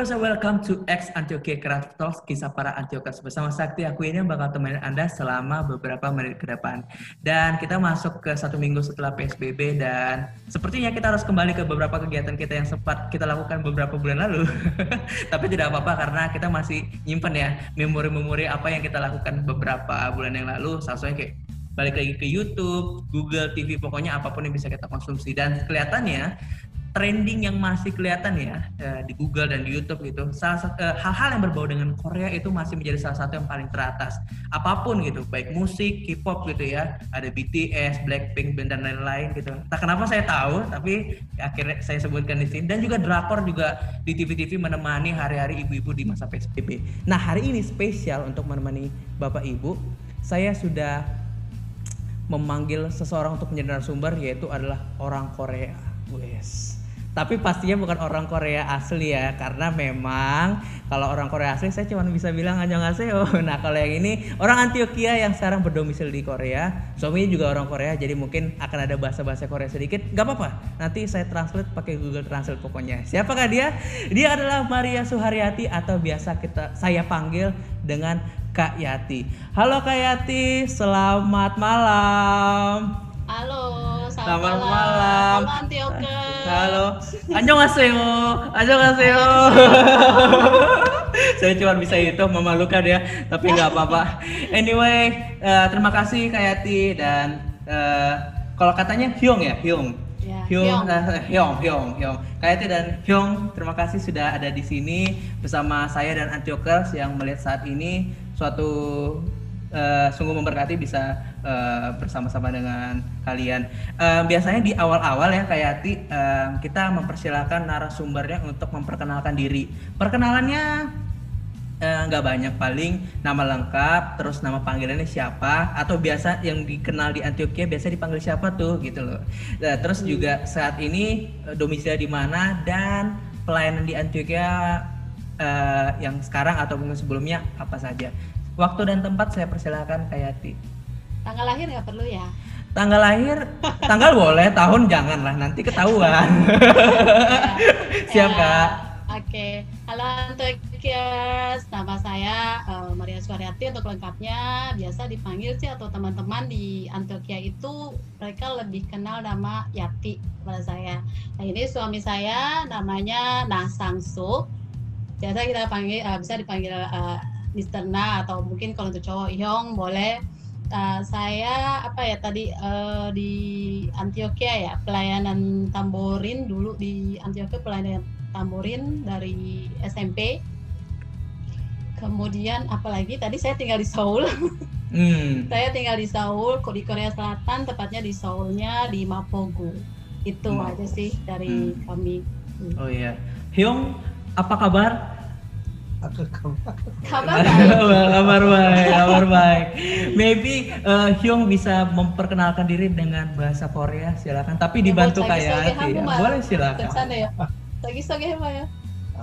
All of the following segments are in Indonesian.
Antiokers, welcome to X Antioquia Craft Talks, kisah para Antiokers. Bersama Sakti, aku ini yang bakal temenin Anda selama beberapa menit ke depan. Dan kita masuk ke 1 minggu setelah PSBB dan sepertinya kita harus kembali ke beberapa kegiatan kita yang sempat kita lakukan beberapa bulan lalu. Tapi tidak apa-apa karena kita masih nyimpen ya memori-memori apa yang kita lakukan beberapa bulan yang lalu. Salah satunya kayak balik lagi ke YouTube, Google TV, pokoknya apapun yang bisa kita konsumsi. Dan kelihatannya trending yang masih kelihatan ya di Google dan di YouTube gitu, hal-hal yang berbau dengan Korea itu masih menjadi salah satu yang paling teratas. Apapun gitu, baik musik, K-pop gitu ya, ada BTS, Blackpink dan lain-lain gitu. Tak kenapa saya tahu, tapi akhirnya saya sebutkan di sini. Dan juga drakor juga di TV-TV menemani hari-hari ibu-ibu di masa PSBB. Nah hari ini spesial untuk menemani Bapak Ibu, saya sudah memanggil seseorang untuk menjadi narasumber, yaitu adalah orang Korea. Wes. Tapi pastinya bukan orang Korea asli ya, karena memang kalau orang Korea asli saya cuma bisa bilang annyeonghaseyo. Nah kalau yang ini orang Antioquia yang sekarang berdomisili di Korea, suaminya juga orang Korea, jadi mungkin akan ada bahasa-bahasa Korea sedikit. Gak apa-apa, nanti saya translate pakai Google Translate pokoknya. Siapakah dia? Dia adalah Maria Suharyati atau biasa saya panggil dengan Kak Yati. Halo Kak Yati, selamat malam. Halo, selamat malam. Halo Antiokers. Halo. Annyeonghaseyo. Annyeonghaseyo. Saya cuma bisa itu, memalukan ya, tapi nggak apa-apa. Anyway, terima kasih Kak Yati dan kalau katanya Hyung ya, Hyung. Ya, Hyung. Kak Yati dan Hyung, terima kasih sudah ada di sini bersama saya dan Antiokers yang melihat saat ini suatu sungguh memberkati bisa bersama-sama dengan kalian. Biasanya di awal-awal ya Kak Yati, kita mempersilahkan narasumbernya untuk memperkenalkan diri. Perkenalannya nggak banyak, paling nama lengkap, terus nama panggilannya siapa, atau biasa yang dikenal di Antioquia biasa dipanggil siapa tuh gitu loh. Terus juga saat ini domisili di mana dan pelayanan di Antioquia yang sekarang atau mungkin sebelumnya apa saja. Waktu dan tempat saya persilakan Kak Yati. Tanggal lahir nggak perlu ya? Tanggal lahir, tanggal boleh, tahun jangan lah, nanti ketahuan. Siap Kak. Oke. Halo Antiokers, nama saya Maria Suharyati untuk lengkapnya. Biasa dipanggil sih atau teman-teman di Antioquia itu mereka lebih kenal nama Yati pada saya. Nah ini suami saya namanya Nah Sang-suk. Biasa kita panggil, bisa dipanggil Mr. Na atau mungkin kalau untuk cowok Hyung boleh. Saya di Antioquia ya, pelayanan tamborin dulu di Antioquia, pelayanan tamborin dari SMP. Kemudian apalagi tadi saya tinggal di Seoul. Saya tinggal di Seoul, di Korea Selatan, tepatnya di Seoulnya di Mapogu. Itu aja sih dari kami. Oh iya, Hyung, apa kabar? Kabar baik. Maybe Hyung bisa memperkenalkan diri dengan bahasa Korea, silakan. Tapi dibantu Kak Yati ya. Boleh silakan. 자기소개 해봐요.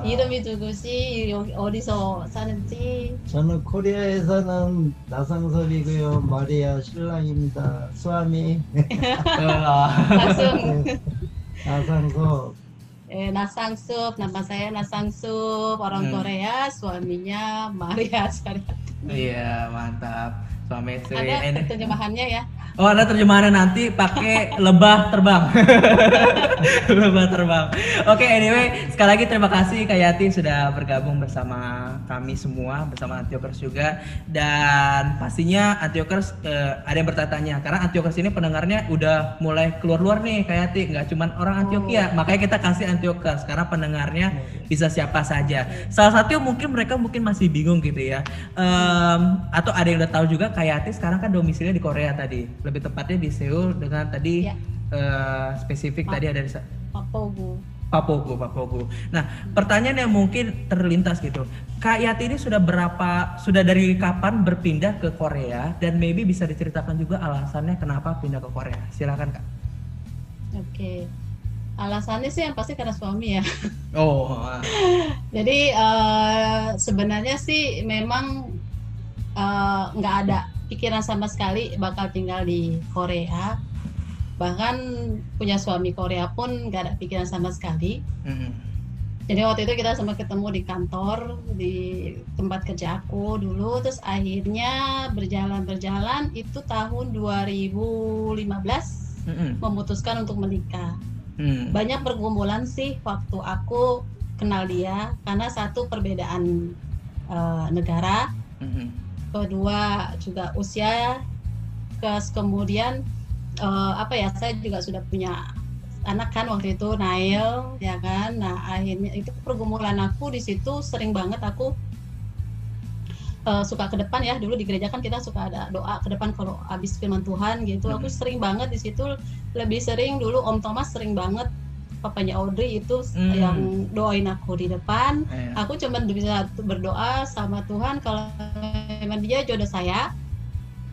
이름이 누구시? 어디서 사는지? 저는 코리아에서는 나상섭이고요. 마리아 신랑입니다. 수아미. 나상섭. Nasangsup, nama saya Nasangsup, orang Korea, suaminya Maria Suharyati. Iya, mantap. Suami istri. Ada terjemahannya ya? Oh, ada terjemahannya nanti pakai lebah terbang. Lebah terbang. Oke, anyway, sekali lagi terima kasih Kak Yati sudah bergabung bersama kami semua, bersama Antiokers juga. Dan pastinya Antiokers ada yang bertanya, karena Antiokers ini pendengarnya udah mulai keluar-luar nih Kak Yati, nggak cuma orang Antioquia. Makanya kita kasih Antiokers karena pendengarnya bisa siapa saja. Salah satu mungkin mereka masih bingung gitu ya. Atau ada yang udah tahu juga Kak Yati sekarang kan domisilinya di Korea tadi. Lebih tepatnya di Seoul dengan tadi spesifik tadi ada di Mapogu. Nah, pertanyaan yang mungkin terlintas gitu. Kak Yati ini sudah dari kapan berpindah ke Korea dan maybe bisa diceritakan juga alasannya kenapa pindah ke Korea. Silakan Kak. Oke. Alasannya sih yang pasti karena suami ya. Oh. Jadi sebenarnya sih memang nggak ada pikiran sama sekali bakal tinggal di Korea. Bahkan punya suami Korea pun nggak ada pikiran sama sekali. Jadi waktu itu kita sempat ketemu di kantor, di tempat kerja aku dulu, terus akhirnya berjalan itu tahun 2015 memutuskan untuk menikah. Banyak pergumulan sih waktu aku kenal dia, karena satu perbedaan negara, kedua juga usia, kemudian saya juga sudah punya anak kan waktu itu, Nail, ya kan. Nah akhirnya itu pergumulan aku di situ, sering banget aku suka ke depan ya, dulu di gereja kan kita suka ada doa ke depan kalau habis firman Tuhan gitu. Aku sering banget di situ, lebih sering dulu Om Thomas sering banget, papanya Audrey itu yang doain aku di depan. Aku cuma bisa berdoa sama Tuhan, kalau memang dia jodoh saya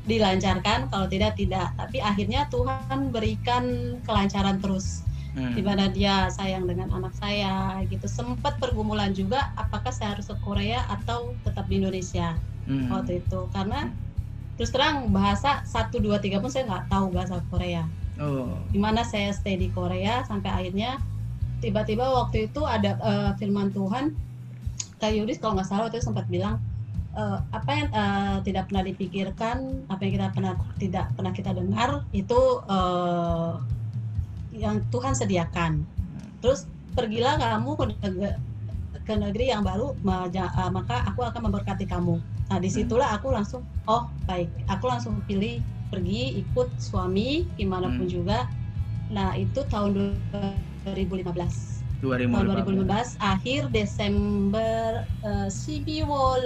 dilancarkan, kalau tidak. Tapi akhirnya Tuhan berikan kelancaran terus, di mana dia sayang dengan anak saya gitu. Sempat pergumulan juga, apakah saya harus ke Korea atau tetap di Indonesia waktu itu, karena terus terang bahasa 1, 2, 3 pun saya nggak tahu bahasa Korea. Dimana saya stay di Korea sampai akhirnya tiba-tiba waktu itu ada firman Tuhan, Kak Yudis kalau nggak salah waktu itu sempat bilang, apa yang tidak pernah dipikirkan, apa yang tidak pernah kita dengar itu yang Tuhan sediakan. Terus pergilah kamu ke negeri yang baru, maka aku akan memberkati kamu. Nah disitulah aku langsung, oh baik, aku langsung pilih pergi ikut suami dimanapun juga. Nah itu tahun 2015. Tahun 2015 akhir Desember, 12월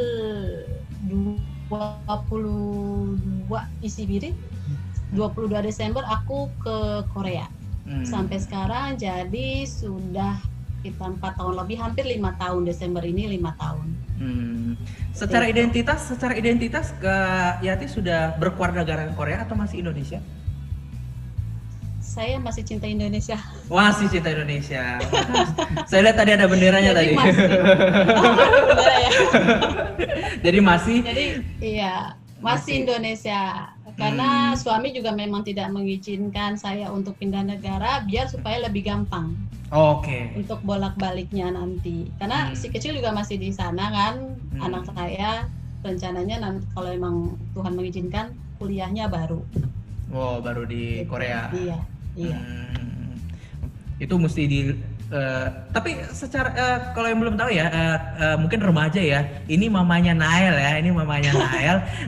22 Desember aku ke Korea. Sampai sekarang jadi sudah kita 4 tahun lebih, hampir 5 tahun, Desember ini 5 tahun. Secara identitas Kak Yati sudah berkewarganegaraan Korea atau masih Indonesia? Saya masih cinta Indonesia. Masih cinta Indonesia. Saya lihat tadi ada benderanya tadi. Bendera ya. Jadi masih Indonesia. Karena suami juga memang tidak mengizinkan saya untuk pindah negara, biar supaya lebih gampang. Untuk bolak-baliknya nanti. Karena si kecil juga masih di sana kan, anak saya rencananya nanti kalau emang Tuhan mengizinkan kuliahnya baru. Baru di Korea. Iya. Itu mesti tapi secara kalau yang belum tahu ya, mungkin remaja ya, ini mamanya Nael ya,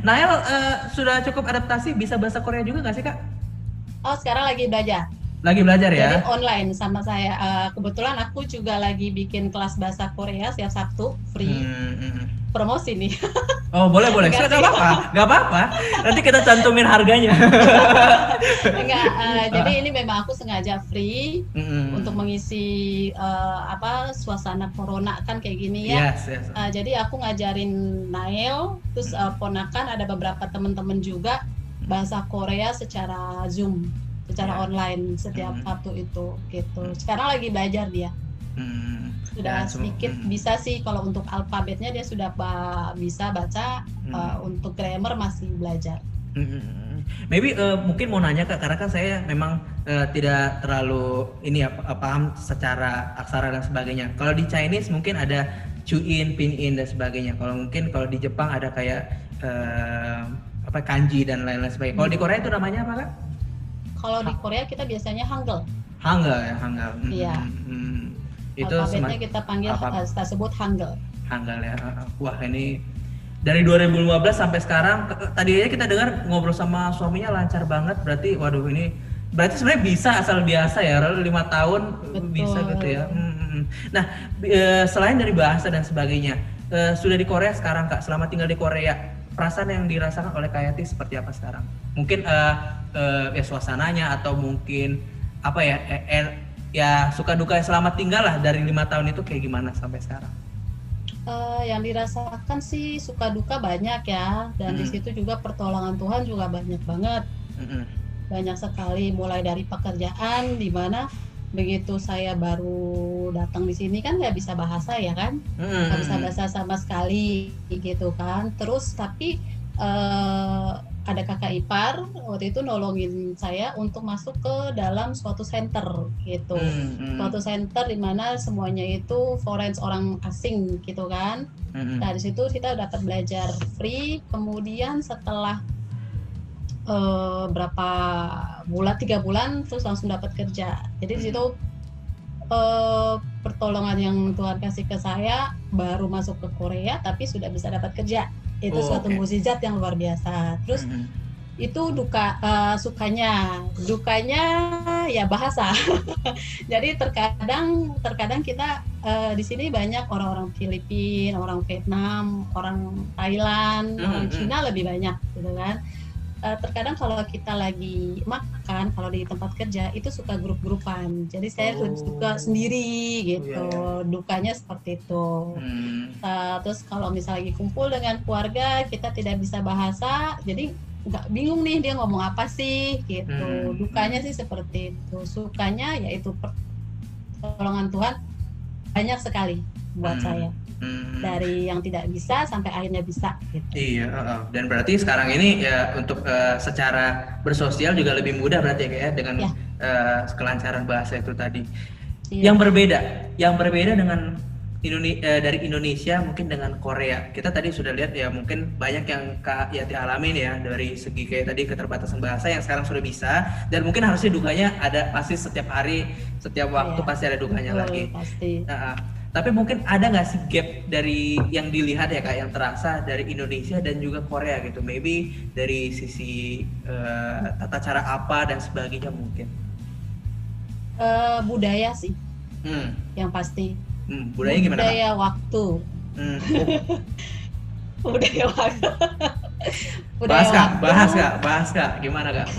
Nael sudah cukup adaptasi, bisa bahasa Korea juga nggak sih Kak? Oh sekarang lagi belajar ya? Jadi online sama saya, kebetulan aku juga lagi bikin kelas bahasa Korea setiap Sabtu, free. Promosi nih. Oh boleh. Nggak apa-apa. Nanti kita cantumin harganya. Jadi ini memang aku sengaja free untuk mengisi suasana corona kan kayak gini ya. Yes. Jadi aku ngajarin Nail, terus ponakan ada beberapa teman-teman juga bahasa Korea secara Zoom, secara online setiap Sabtu itu gitu. Sekarang lagi belajar dia. Sudah sedikit bisa sih, kalau untuk alfabetnya dia sudah bisa baca, untuk grammar masih belajar. Maybe mungkin mau nanya Kak, karena kan saya memang tidak terlalu paham secara aksara dan sebagainya. Kalau di Chinese mungkin ada Chuin, Pinyin dan sebagainya. Kalau di Jepang ada kayak kanji dan lain-lain sebagainya. Kalau di Korea itu namanya apa Kak? Kalau di Korea kita biasanya Hangul. Hangul. Iya. Itu alfabetnya kita panggil, kita sebut Hangul ya. Wah ini dari 2015 sampai sekarang, tadi aja kita dengar ngobrol sama suaminya lancar banget, berarti sebenarnya bisa asal biasa ya, 5 tahun. Betul. Bisa gitu ya. Nah selain dari bahasa dan sebagainya, sudah di Korea sekarang Kak, selama tinggal di Korea, perasaan yang dirasakan oleh Kak Yati seperti apa sekarang? Mungkin suasananya, atau mungkin ya suka duka selama tinggal lah dari 5 tahun itu kayak gimana sampai sekarang? Yang dirasakan sih suka duka banyak ya, dan di situ juga pertolongan Tuhan juga banyak banget. Banyak sekali, mulai dari pekerjaan, di mana begitu saya baru datang di sini kan nggak bisa bahasa ya kan, nggak bisa bahasa sama sekali gitu kan. Terus tapi ada kakak ipar waktu itu nolongin saya untuk masuk ke dalam suatu center gitu. Suatu center di mana semuanya itu foreign orang asing gitu kan. Nah di situ kita dapat belajar free. Kemudian setelah berapa bulan, 3 bulan terus langsung dapat kerja. Jadi di situ pertolongan yang Tuhan kasih ke saya, baru masuk ke Korea tapi sudah bisa dapat kerja. Itu suatu mukjizat yang luar biasa. Terus itu sukanya, dukanya ya bahasa. Jadi terkadang kita di sini banyak orang-orang Filipina, orang Vietnam, orang Thailand, orang Cina lebih banyak gitu kan. Terkadang kalau kita lagi makan, kalau di tempat kerja itu suka grup-grupan. Jadi saya suka sendiri gitu. Dukanya seperti itu. Terus kalau misalnya lagi kumpul dengan keluarga, kita tidak bisa bahasa, jadi nggak bingung nih dia ngomong apa sih gitu. Dukanya sih seperti itu. Sukanya yaitu pertolongan Tuhan banyak sekali buat saya. Dari yang tidak bisa sampai akhirnya bisa gitu. Iya, dan berarti sekarang ini ya untuk secara bersosial juga lebih mudah berarti ya dengan kelancaran bahasa itu tadi. Yang berbeda dengan dari Indonesia mungkin dengan Korea. Kita tadi sudah lihat ya mungkin banyak yang Kak Yati alamin ya dari segi kayak tadi keterbatasan bahasa yang sekarang sudah bisa, dan mungkin harusnya dukanya ada pasti setiap hari, setiap waktu pasti ada dukanya lagi. Pasti. Tapi mungkin ada nggak sih gap dari yang dilihat ya Kak, yang terasa dari Indonesia dan juga Korea gitu, maybe dari sisi tata cara apa dan sebagainya mungkin? Budaya sih, yang pasti. Budaya gimana? Budaya waktu. Budaya waktu. Bahas kak, gimana Kak?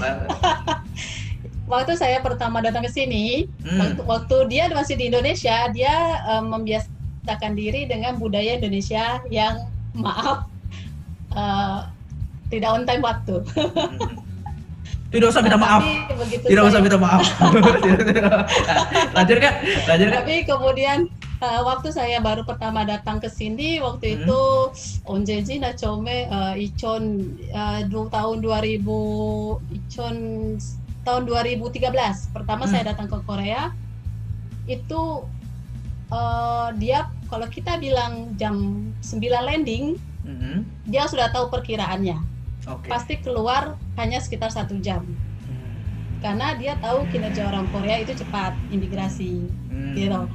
Waktu saya pertama datang ke sini, waktu dia masih di Indonesia, dia membiasakan diri dengan budaya Indonesia yang tidak on time waktu. Tidak usah minta maaf. Usah minta maaf. Lanjut Kak. Tapi kemudian waktu saya baru pertama datang ke sini, waktu itu onjeji na chome Ichon tahun 2013 pertama saya datang ke Korea itu dia kalau kita bilang jam 9 landing dia sudah tahu perkiraannya. Pasti keluar hanya sekitar 1 jam karena dia tahu kinerja orang Korea itu cepat imigrasi gitu.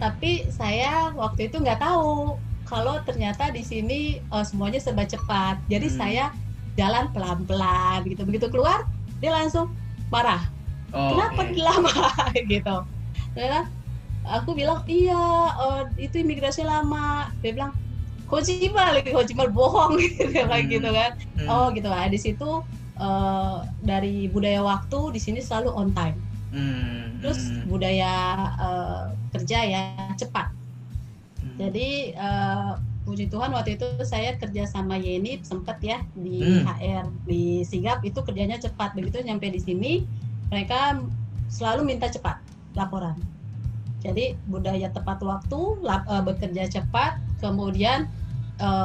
Tapi saya waktu itu nggak tahu kalau ternyata di sini semuanya serba cepat. Jadi saya jalan pelan-pelan gitu. Begitu keluar dia langsung marah. Kenapa lama gitu? Karena aku bilang iya itu imigrasi lama. Dia bilang Hojimal bohong gitu kayak gitu kan. Gitu lah. Di situ dari budaya waktu di sini selalu on time. Terus budaya kerja ya cepat. Jadi puji Tuhan waktu itu saya kerja sama Yeni sempat ya di HR di Sigap itu kerjanya cepat. Begitu nyampe di sini mereka selalu minta cepat laporan. Jadi budaya tepat waktu, bekerja cepat, kemudian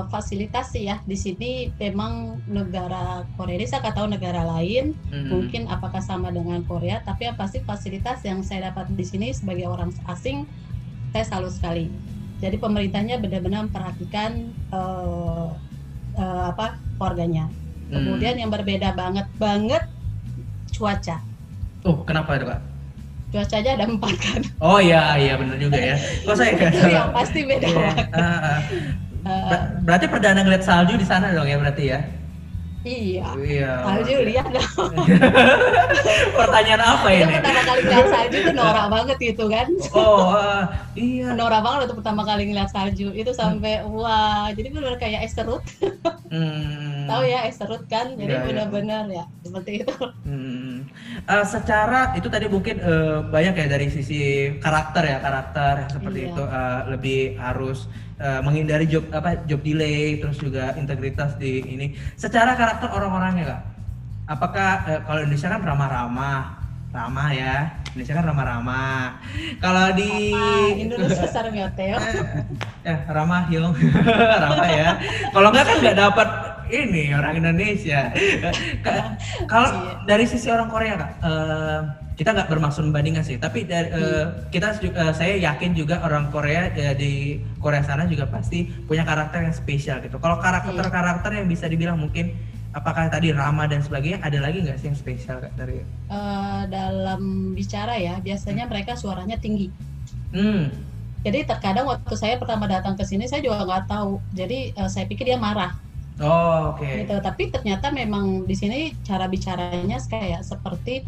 fasilitas sih ya di sini memang negara Korea ini saya nggak tahu negara lain mungkin apakah sama dengan Korea, tapi yang pasti fasilitas yang saya dapat di sini sebagai orang asing saya salut sekali. Jadi pemerintahnya benar-benar memperhatikan keluarganya. Kemudian yang berbeda banget cuaca. Kenapa itu Kak? Cuacanya ada 4 kan. Iya benar juga ya. Kok saya nggak tahu? Yang pasti beda banget. Berarti perdana ngeliat salju di sana dong ya berarti ya? Iya. Salju lihat dong. Pertanyaan apa ini? Itu pertama kali ngeliat salju itu norak banget gitu kan? Iya. Norak banget waktu pertama kali ngeliat salju itu sampai wah, jadi benar kayak es serut. Tahu ya es serut kan? Jadi benar-benar ya seperti itu. Secara itu tadi mungkin banyak ya dari sisi karakter seperti itu lebih harus menghindari job delay, terus juga integritas di ini. Secara karakter orang-orangnya Kak, apakah kalau Indonesia kan ramah ya, Indonesia kan ramah. Kalau di Indonesia sarang ya Teo. ramah Hyung, ramah ya. Kalau nggak kan nggak dapat ini orang Indonesia. Kalau dari sisi orang Korea Kak, kita nggak bermaksud membandingkan sih, tapi dari, saya yakin juga orang Korea di Korea sana juga pasti punya karakter yang spesial gitu. Kalau karakter yang bisa dibilang mungkin apakah tadi ramah dan sebagainya, ada lagi nggak sih yang spesial Kak dari? Dalam bicara ya, biasanya mereka suaranya tinggi. Jadi terkadang waktu saya pertama datang ke sini saya juga nggak tahu. Jadi saya pikir dia marah. Oh, oke. Gitu. Tapi ternyata memang di sini cara bicaranya kayak seperti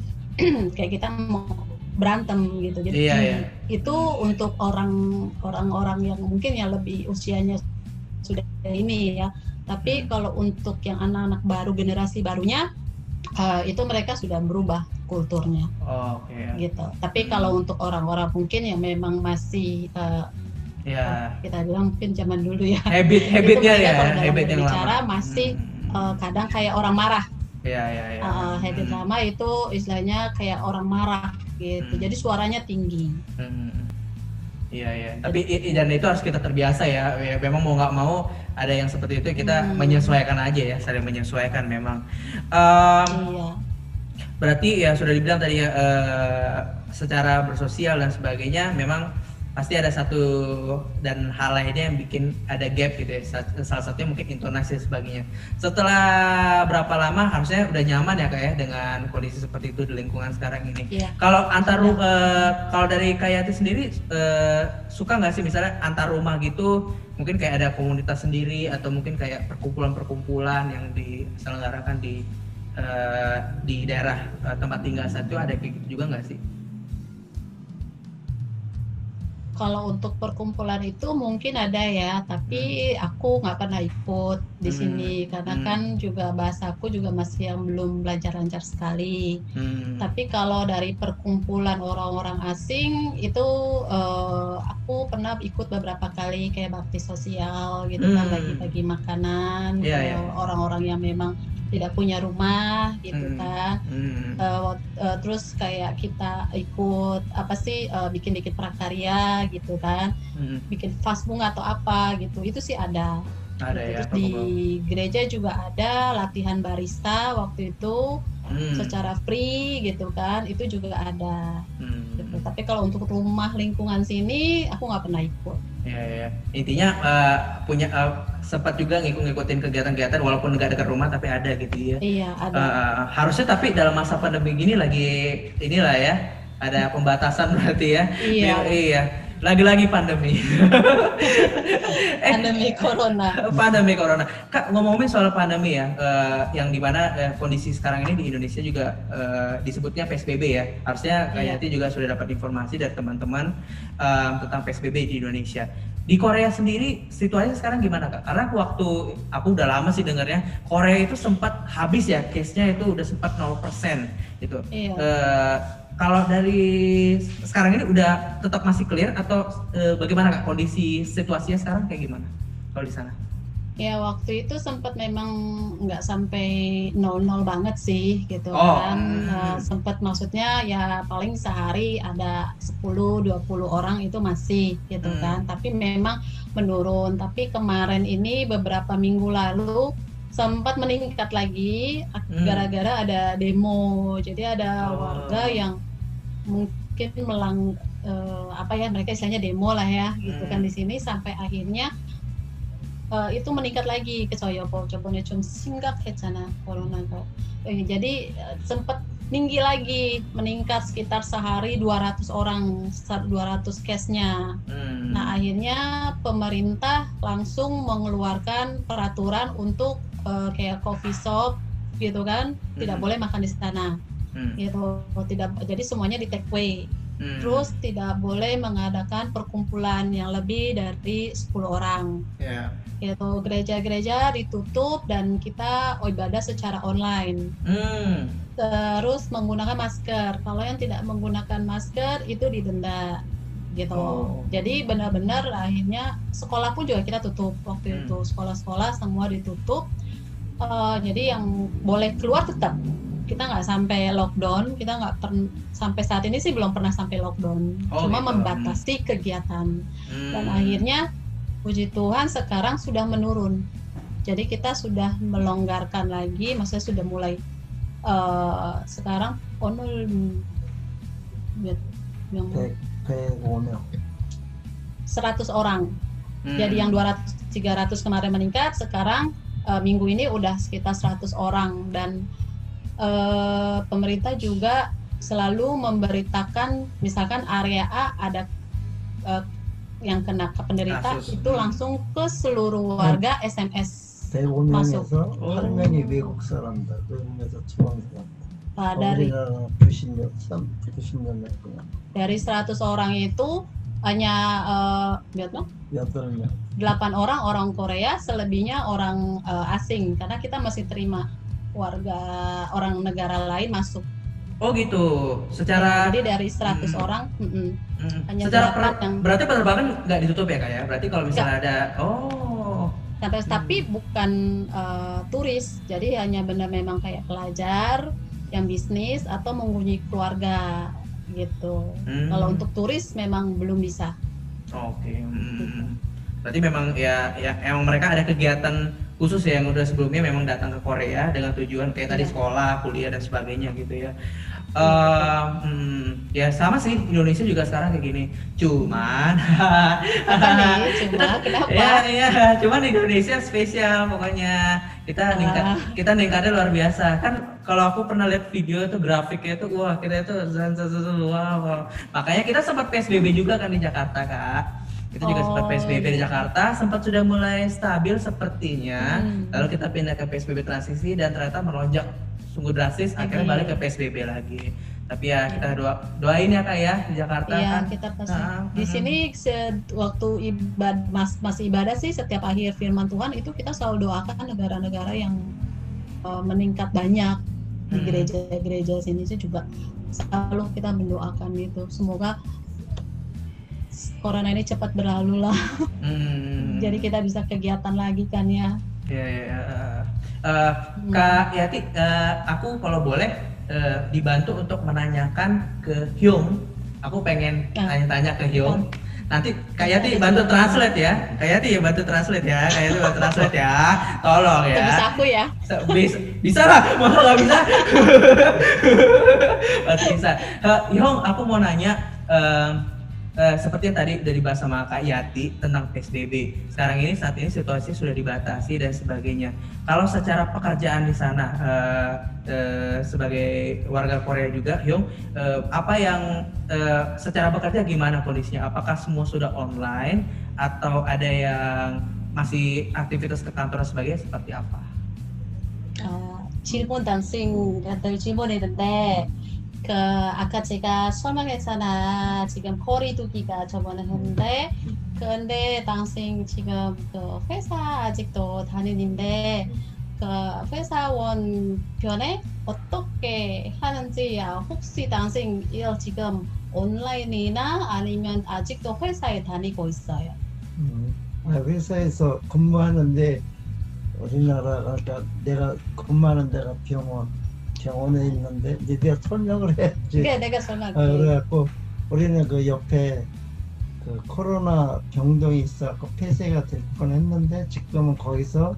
kayak kita mau berantem gitu. Jadi itu untuk orang-orang yang mungkin yang lebih usianya sudah ini ya. Tapi kalau untuk yang anak-anak baru, generasi barunya, itu mereka sudah berubah kulturnya. Gitu. Tapi kalau untuk orang-orang mungkin yang memang masih kita bilang mungkin zaman dulu ya, habitnya ya, habit yang bicara lama. Masih kadang kayak orang marah. Habit lama itu istilahnya kayak orang marah gitu. Jadi suaranya tinggi. Iya. Tapi dan itu harus kita terbiasa ya. Memang mau nggak mau ada yang seperti itu, kita menyesuaikan aja ya, saling menyesuaikan memang. Berarti ya sudah dibilang tadi ya, secara bersosial dan sebagainya memang pasti ada satu dan hal lainnya yang bikin ada gap gitu ya. Salah satunya mungkin intonasi dan sebagainya. Setelah berapa lama harusnya udah nyaman ya Kak ya dengan kondisi seperti itu di lingkungan sekarang ini. Kalau kalau dari Kak Yati sendiri suka nggak sih misalnya antar rumah gitu, mungkin kayak ada komunitas sendiri atau mungkin kayak perkumpulan-perkumpulan yang diselenggarakan di daerah tempat tinggal saat itu, ada kayak gitu juga nggak sih? Kalau untuk perkumpulan itu mungkin ada ya, tapi aku nggak pernah ikut di sini karena kan juga bahasaku juga masih yang belum belajar lancar sekali. Tapi kalau dari perkumpulan orang-orang asing itu aku pernah ikut beberapa kali kayak bakti sosial gitu kan, bagi-bagi makanan orang-orang yang memang tidak punya rumah gitu kan. Terus kayak kita ikut bikin dikit prakarya gitu kan, bikin vas bunga atau apa gitu, itu sih ada. Terus di gereja juga ada latihan barista waktu itu secara free gitu kan, itu juga ada. Gitu. Tapi kalau untuk rumah lingkungan sini aku nggak pernah ikut. Ya. Intinya punya sempat juga ngikutin kegiatan-kegiatan walaupun nggak dekat rumah tapi ada gitu ya. Iya, ada. Harusnya tapi dalam masa pandemi gini lagi inilah ya, ada pembatasan berarti ya. Iya. Lagi-lagi pandemi. Pandemi corona. Kak, ngomongin soal pandemi ya, yang dimana kondisi sekarang ini di Indonesia juga disebutnya PSBB ya. Harusnya Kak Yati juga sudah dapat informasi dari teman-teman tentang PSBB di Indonesia. Di Korea sendiri situasinya sekarang gimana Kak? Karena waktu aku udah lama sih dengarnya Korea itu sempat habis ya, case-nya itu udah sempat 0% gitu. Kalau dari sekarang ini udah tetap masih clear atau bagaimana Kak, kondisi situasinya sekarang kayak gimana kalau di sana? Ya waktu itu sempat memang nggak sampai 0-0 banget sih gitu kan. Sempat maksudnya ya paling sehari ada 10-20 orang itu masih gitu kan. Tapi memang menurun. Tapi kemarin ini beberapa minggu lalu sempat meningkat lagi gara-gara ada demo. Jadi ada warga yang mungkin mereka istilahnya demo lah ya gitu kan di sini, sampai akhirnya itu meningkat lagi ke Soyopo coba 좀 심각했잖아 코로나가. Jadi sempat tinggi lagi, meningkat sekitar sehari 200 orang, 200 case-nya. Nah akhirnya pemerintah langsung mengeluarkan peraturan untuk kayak coffee shop gitu kan, tidak boleh makan di sana gitu, tidak, jadi semuanya di take away. Terus tidak boleh mengadakan perkumpulan yang lebih dari 10 orang. Gitu, gereja-gereja ditutup dan kita ibadah secara online. Terus menggunakan masker. Kalau yang tidak menggunakan masker itu didenda. Gitu. Jadi benar-benar akhirnya sekolah pun juga kita tutup waktu itu. Sekolah-sekolah semua ditutup. Jadi yang boleh keluar tetap. Kita nggak sampai lockdown, kita nggak sampai saat ini sih belum pernah sampai lockdown, cuma gitu. Membatasi kegiatan. Dan akhirnya puji Tuhan sekarang sudah menurun Jadi kita sudah melonggarkan lagi, maksudnya sudah mulai sekarang 오늘 yang 105명. 100 orang. Jadi yang 200 300 kemarin meningkat, sekarang minggu ini udah sekitar 100 orang. Dan pemerintah juga selalu memberitakan, misalkan area A ada yang kena ke penderita, itu langsung ke seluruh warga SMS 105명에서 8명이 외국 사람다. 외국에서 처음 사람다. dari 우리나라 90년 됐구나. dari 100 orang itu hanya 8명. 8 orang Korea, selebihnya orang asing, karena kita masih terima warga orang negara lain masuk. Oh gitu. Secara jadi dari 100 orang hanya secara yang berarti penerbangan nggak ditutup ya Kak ya? Berarti kalau misalnya ada tapi bukan turis, jadi hanya benar memang kayak pelajar yang bisnis atau mengunjungi keluarga gitu. Kalau untuk turis memang belum bisa. Oke. Berarti memang ya emang mereka ada kegiatan khusus ya yang udah sebelumnya memang datang ke Korea dengan tujuan kayak tadi sekolah, kuliah dan sebagainya gitu ya. Ya sama sih, Indonesia juga sekarang kayak gini. Cuman kenapa? Ya, cuman Indonesia spesial pokoknya. Kita ningkatnya luar biasa. Kan kalau aku pernah lihat video itu grafiknya itu wah, kita itu wow. Makanya kita sempat PSBB juga kan di Jakarta, Kak. Kita juga sempat PSBB di Jakarta, sempat sudah mulai stabil sepertinya. Lalu kita pindah ke PSBB transisi dan ternyata melonjak sungguh drastis, akhirnya balik ke PSBB lagi. Tapi ya kita doain ya Kak ya di Jakarta kan. Kita pasti. Di sini waktu masih ibadah sih, setiap akhir firman Tuhan itu kita selalu doakan negara-negara yang meningkat banyak di gereja-gereja sini sih juga selalu kita mendoakan itu. Semoga corona ini cepat berlalu lah. Jadi kita bisa kegiatan lagi kan ya. Kak Yati, aku kalau boleh dibantu untuk menanyakan ke Hyung. Aku pengen tanya-tanya ke Hyung. Nanti Kak Yati bantu translate ya. Kak Yati bantu translate ya. Kak Yati bantu translate ya. Tolong ya. Bisa aku ya? Bisa lah. Masa nggak bisa? Pasti bisa. Hyung, aku mau nanya. Seperti yang tadi udah dibahas sama Kak Yati tentang PSBB. Saat ini situasi sudah dibatasi dan sebagainya. Kalau secara pekerjaan di sana sebagai warga Korea juga, Hyung, apa yang secara bekerja gimana kondisinya? Apakah semua sudah online atau ada yang masih aktivitas ke kantor dan sebagainya, seperti apa? 질문 단싱들 질문했는데 아까 제가 설명했잖아. 지금 거리두기가 저번에 했는데 근데 당신 지금 그 회사 아직도 다니는데 그 회사원 변에 어떻게 하는지 혹시 당신 일 지금 온라인이나 아니면 아직도 회사에 다니고 있어요? 회사에서 근무하는데 우리나라가 내가 근무하는 데가 병원에 있는데 이제 내가 설명을 해야지. 그래, 내가 설명할게. 그래갖고 우리는 그 옆에 그 코로나 병동이 있어갖고 폐쇄가 될 뻔했는데 지금은 거기서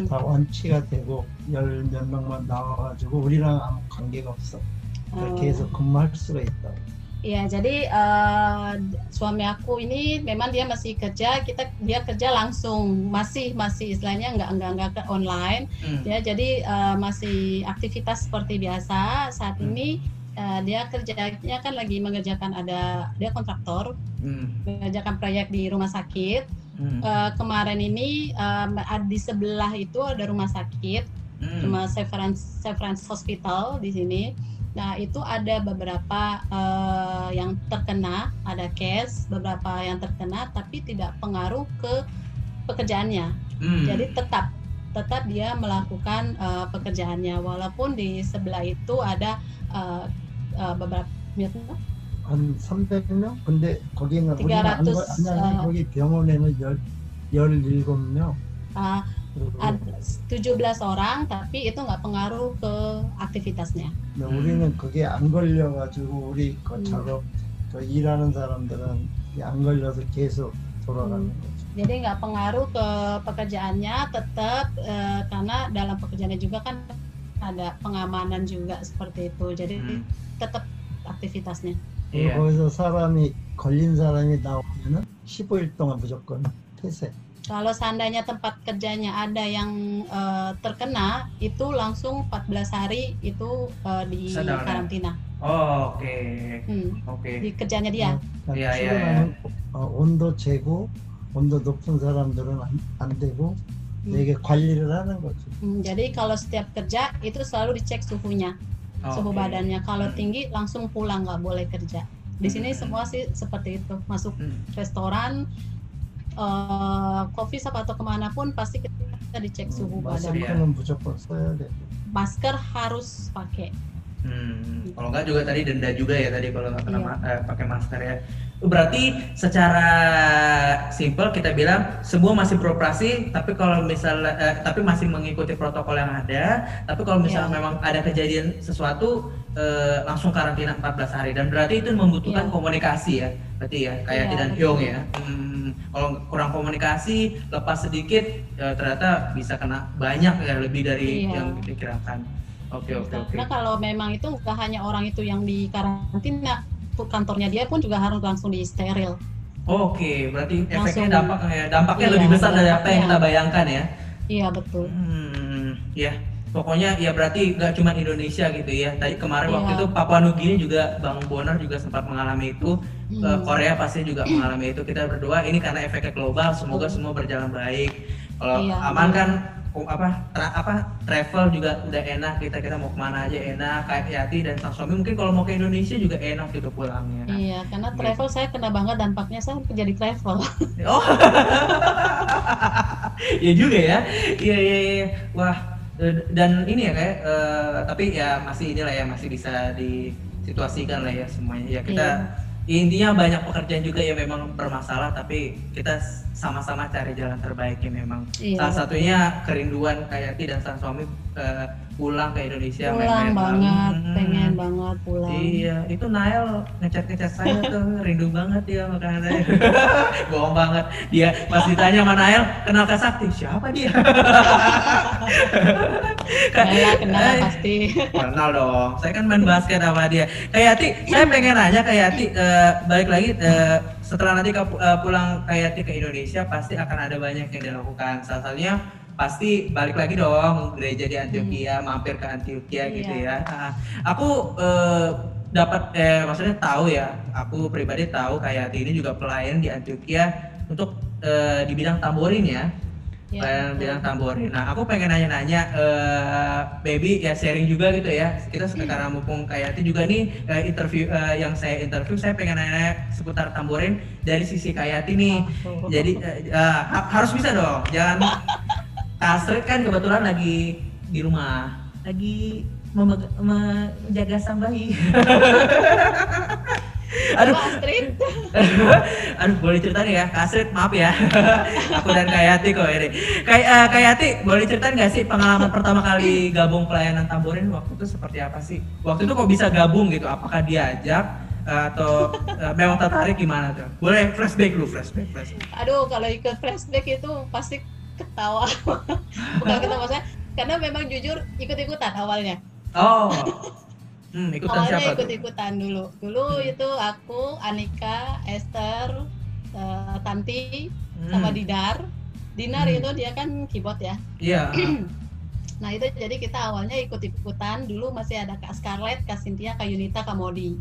다 완치가 되고 10몇 명만 나와가지고 우리랑 아무 관계가 없어. 계속 근무할 수가 있다. Iya, jadi suami aku ini memang dia masih kerja, dia kerja langsung, masih istilahnya enggak ke online, ya. Jadi masih aktivitas seperti biasa. Saat ini dia kerjanya kan lagi mengerjakan, dia kontraktor, mengerjakan proyek di rumah sakit. Kemarin ini di sebelah itu ada rumah sakit, cuma Severance Hospital di sini. Nah, itu ada beberapa yang terkena, ada case, beberapa yang terkena, tapi tidak pengaruh ke pekerjaannya. Jadi tetap dia melakukan pekerjaannya, walaupun di sebelah itu ada beberapa 한 300명? 근데 거기는 300, 거기 병원에는 17명. Ada 17 orang, tapi itu nggak pengaruh ke aktivitasnya. 우리는 그게 안 걸려가지고 우리 것처럼 저 일하는 사람들은 안 걸려서 계속 돌아가는 거죠. Jadi nggak pengaruh ke pekerjaannya, tetap karena dalam pekerjaannya juga kan ada pengamanan juga seperti itu. Jadi tetap aktivitasnya. 그리고 거기서 사람이 걸린 사람이 나오면은 15일 동안 무조건 폐쇄. Kalau seandainya tempat kerjanya ada yang terkena, itu langsung 14 hari itu di karantina. Oh, oke. Di kerjanya dia. 출근하는 온도 재고, 온도 높은 사람들은 안 되고 되게 관리를 하는 거죠. Jadi kalau setiap kerja itu selalu dicek suhunya, suhu badannya. Kalau tinggi langsung pulang, nggak boleh kerja. Di sini semua sih seperti itu. Masuk restoran, coffee shop atau kemanapun pasti kita dicek suhu badan. 마스크는 무조건 써야 돼. Masker harus pakai. Kalau nggak juga tadi denda juga ya tadi kalau nggak pakai masker ya. Berarti secara simpel kita bilang semua masih beroperasi, tapi kalau misalnya tapi masih mengikuti protokol yang ada. Tapi kalau misalnya memang ada kejadian sesuatu langsung karantina 14 hari dan berarti itu membutuhkan komunikasi ya. Berarti ya kayak dan Hyung ya. Kalau kurang komunikasi, lepas sedikit ternyata bisa kena banyak ya, lebih dari yang dikirakan. Oke. Karena kalau memang itu nggak hanya orang itu yang di karantina, kantornya dia pun juga harus langsung di steril. Oke, berarti efeknya dampaknya lebih besar dari apa yang kita bayangkan ya. Iya betul. Ya, pokoknya ya berarti nggak cuma Indonesia gitu ya. Tadi kemarin waktu itu Papua Nugini juga Bang Bonar juga sempat mengalami itu. Korea pasti juga mengalami itu. Kita berdoa ini karena efeknya global, semoga semua berjalan baik. Kalau aman kan travel juga udah enak, kita mau kemana aja enak, kayak Yati dan sang suami mungkin kalau mau ke Indonesia juga enak gitu pulangnya. Iya, karena travel saya kena banget dampaknya, saya jadi travel. Oh. Iya juga ya. Iya. Wah, dan ini ya kayak tapi ya masih inilah ya, masih bisa disituasikan lah ya semuanya. Ya kita intinya banyak pekerjaan juga yang memang bermasalah, tapi kita sama-sama cari jalan terbaik ya memang. Salah satunya kerinduan kayak Yati dan sang suami pulang ke Indonesia. Pulang banget, pengen banget pulang. Iya, itu Nael ngechat saya tuh, rindu banget dia makanya. Bohong banget. Dia pas ditanya sama Nael, kenal Kak Sakti? Siapa dia? Kenal pasti. Kenal dong. Saya kan main basket sama dia. Kayak Yati, saya pengen nanya kayak Yati, balik lagi setelah nanti pulang kayak Yati ke Indonesia pasti akan ada banyak yang dilakukan. Salah satunya pasti balik lagi dong gereja di Antioquia, mampir ke Antioquia gitu ya. Aku dapat maksudnya tahu ya, aku pribadi tahu kayak Yati ini juga pelayan di Antioquia untuk di bidang tamborin ya. Pelayanan bidang tamborin. Nah, aku pengen nanya-nanya, Baby ya sharing juga gitu ya. Kita sekarang mumpung kayak Yati juga nih interview yang saya interview, saya pengen nanya seputar tamborin dari sisi kayak Yati nih. Jadi harus bisa dong, jangan. Astrid kan kebetulan lagi di rumah, lagi menjaga sang bayi. Aduh, Astrid. Aduh, boleh cerita nih ya, Astrid, maaf ya. Aku dan Kak Yati kok ini. Kak Yati, boleh cerita nggak sih pengalaman pertama kali gabung pelayanan tamborin waktu itu seperti apa sih? Waktu itu kok bisa gabung gitu? Apakah diajak atau memang tertarik gimana tuh? Boleh flashback dulu, flashback. Aduh, kalau ikut flashback itu pasti ketawa. Bukan ketawa saya, karena memang jujur ikut-ikutan awalnya. Ikutan awalnya siapa ikut-ikutan tuh? Dulu itu aku, Anika, Esther, Tanti, sama Dinar itu dia kan keyboard ya. Iya. Nah itu jadi kita awalnya ikut-ikutan. Dulu masih ada Kak Scarlett, Kak Cynthia, Kak Yunita, Kak Modi.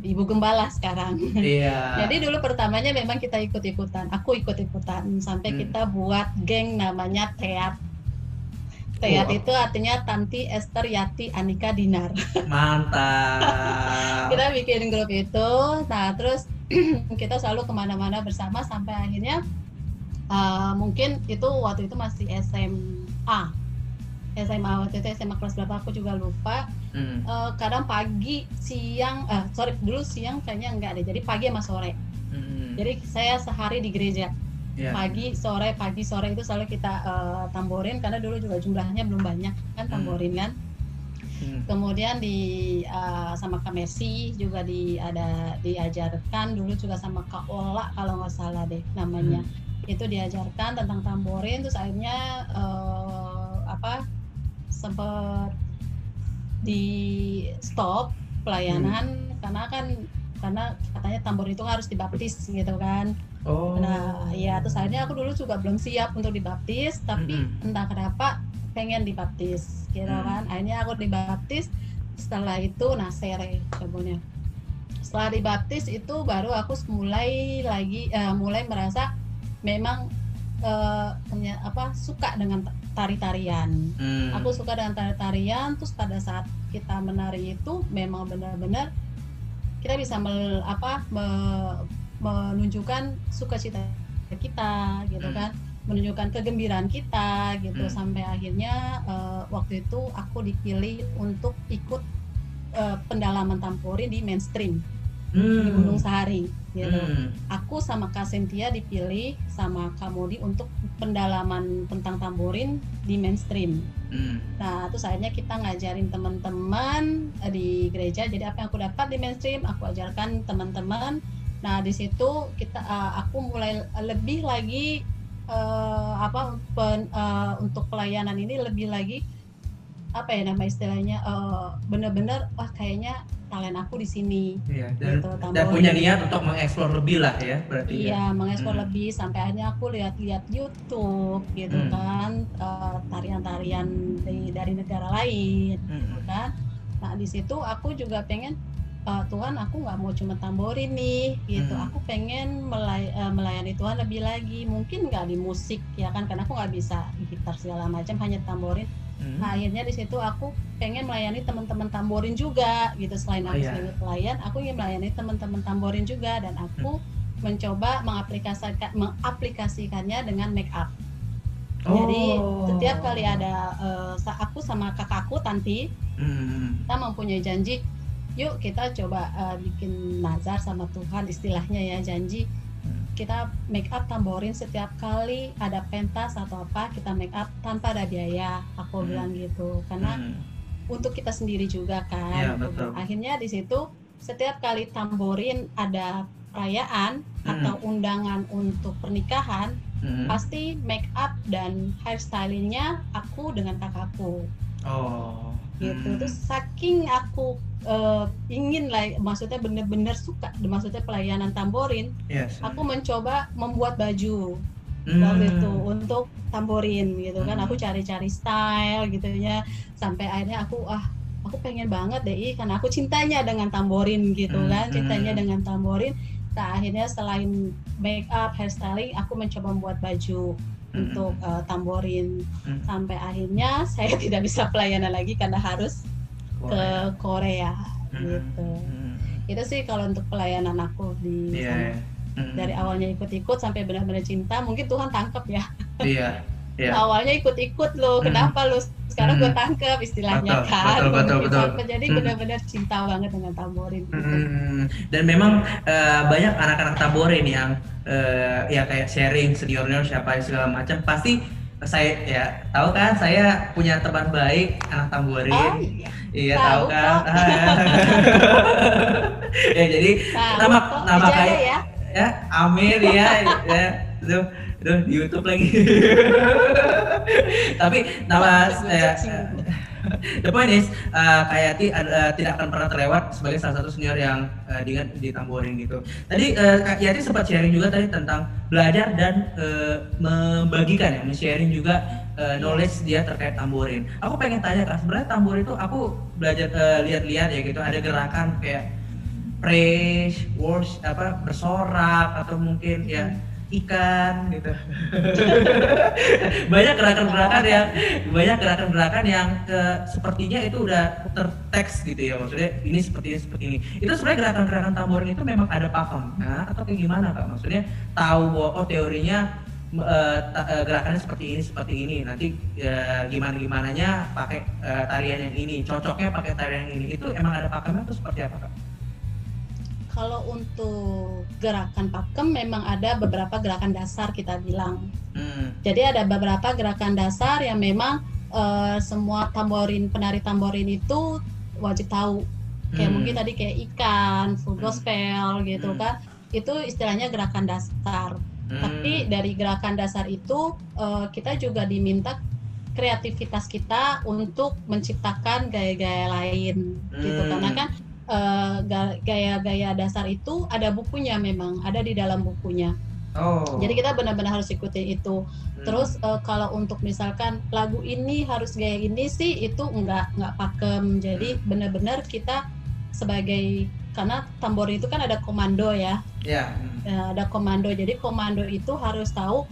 Ibu Gembala sekarang. Iya. Jadi dulu pertamanya memang kita ikut-ikutan. Aku ikut-ikutan sampai kita buat geng namanya Teat. Teat itu artinya Tanti, Esther, Yati, Anika, Dinar. Mantap. Kita bikin grup itu. Nah terus kita selalu kemana-mana bersama sampai akhirnya mungkin itu waktu itu masih SMA waktu itu SMA kelas berapa aku juga lupa. Kadang pagi, siang, dulu siang kayaknya enggak deh, jadi pagi sama sore. Jadi saya sehari di gereja, pagi sore itu selalu kita tamborin karena dulu juga jumlahnya belum banyak kan tamborin kan. Kemudian sama Kak Messi juga diajarkan dulu juga sama Kak Ola kalau nggak salah deh namanya. Itu diajarkan tentang tamborin, terus akhirnya sempat di stop pelayanan karena katanya tamborin itu harus dibaptis gitu kan. Nah ya terus akhirnya aku dulu juga belum siap untuk dibaptis, tapi entah kenapa pengen dibaptis gitu kan. Akhirnya aku dibaptis, setelah itu sere sebenarnya. Setelah dibaptis itu baru aku mulai merasa memang suka dengan tari-tarian. Aku suka dengan tari-tarian, terus pada saat kita menari itu memang benar-benar kita bisa menunjukkan sukacita kita gitu kan, menunjukkan kegembiraan kita gitu. Sampai akhirnya waktu itu aku dipilih untuk ikut pendalaman tamborin di mainstream di Gunung Sahari gitu. Aku sama Kak Cynthia dipilih sama Kak Modi untuk pendalaman tentang tamborin di mainstream. Nah terus akhirnya kita ngajarin teman-teman di gereja. Jadi apa yang aku dapat di mainstream aku ajarkan teman-teman. Nah di situ aku mulai lebih lagi untuk pelayanan ini lebih lagi istilahnya benar-benar kayaknya talent aku di sini. Iya, gitu, dan punya niat untuk mengeksplor lebih lah ya berarti. Iya, mengeksplor lebih sampai akhirnya aku lihat-lihat YouTube gitu kan, tarian-tarian dari negara lain gitu kan. Nah di situ aku juga pengen Tuhan, aku nggak mau cuma tamborin nih gitu, aku pengen melayani Tuhan lebih lagi, mungkin nggak di musik ya kan, karena aku nggak bisa gitar segala macam, hanya tamborin. Nah akhirnya di situ aku pengen melayani teman-teman tamborin juga gitu. Selain aku sebagai pelayan, aku ingin melayani teman-teman tamborin juga, dan aku mencoba mengaplikasikannya dengan make up. Jadi setiap kali ada aku sama kakakku Tanti, kita mempunyai janji, yuk kita coba bikin nazar sama Tuhan, istilahnya ya, janji kita make up tamborin setiap kali ada pentas atau apa, kita make up tanpa ada biaya. Aku bilang gitu karena untuk kita sendiri juga kan. Akhirnya di situ setiap kali tamborin ada perayaan atau undangan untuk pernikahan, pasti make up dan hairstylingnya aku dengan kakakku. Gitu. Terus saking aku ingin lah, maksudnya benar-benar suka, maksudnya pelayanan tamborin, aku mencoba membuat baju waktu itu untuk tamborin gitu kan. Aku cari-cari style gitu ya, sampai akhirnya aku pengen banget deh, karena aku cintanya dengan tamborin gitu kan, cintanya dengan tamborin. Nah akhirnya selain make up, hairstyling, aku mencoba membuat baju untuk tamborin. Sampai akhirnya saya tidak bisa pelayanan lagi karena harus ke Korea gitu. Itu sih kalau untuk pelayanan aku di sana. Dari awalnya ikut-ikut sampai benar-benar cinta, mungkin Tuhan tangkap ya. Awalnya ikut-ikut lo, kenapa lo sekarang gue tangkep istilahnya kan. Betul. Jadi benar-benar cinta banget dengan tamborin gitu. Dan memang banyak anak-anak tamborin yang ya kayak sharing senior siapa segala macam, pasti saya ya tahu kan, saya punya teman baik anak tamborin. Iya tahu kan. Ya jadi nama kayak ya Amir ya itu di YouTube lagi. Tapi nama the point is kayak tidak akan pernah terlewat sebagai salah satu senior yang di tamborin gitu. Tadi Kak Yati sempat sharing juga tadi tentang belajar dan membagikan ya, sharing juga knowledge dia terkait tamborin. Aku pengen tanya Kak, sebenarnya tamborin itu aku belajar lihat-lihat ya gitu, ada gerakan kayak praise, worship, bersorak atau mungkin ya ikan gitu. banyak gerakan-gerakan yang sepertinya itu udah terteks gitu ya, maksudnya ini seperti ini. Itu sebenarnya gerakan-gerakan tamborin itu memang ada pakemnya atau kayak gimana Kak? Maksudnya tahu bahwa teorinya gerakannya seperti ini. Nanti gimananya pakai tarian yang ini, cocoknya pakai tarian yang ini. Itu emang ada pakemnya atau seperti apa Kak? Kalau untuk gerakan pakem memang ada beberapa gerakan dasar kita bilang. Jadi ada beberapa gerakan dasar yang memang semua penari tamborin itu wajib tahu. Kayak mungkin tadi kayak ikan, full gospel gitu kan. Itu istilahnya gerakan dasar. Tapi dari gerakan dasar itu kita juga diminta kreativitas kita untuk menciptakan gaya-gaya lain gitu. Karena kan gaya-gaya dasar itu ada bukunya, memang ada di dalam bukunya. Jadi kita benar-benar harus ikutin itu. Terus kalau untuk misalkan lagu ini harus gaya ini sih, itu nggak pakem. Jadi benar-benar kita sebagai, karena tamborin itu kan ada komando ya. Ada komando. Jadi komando itu harus tahu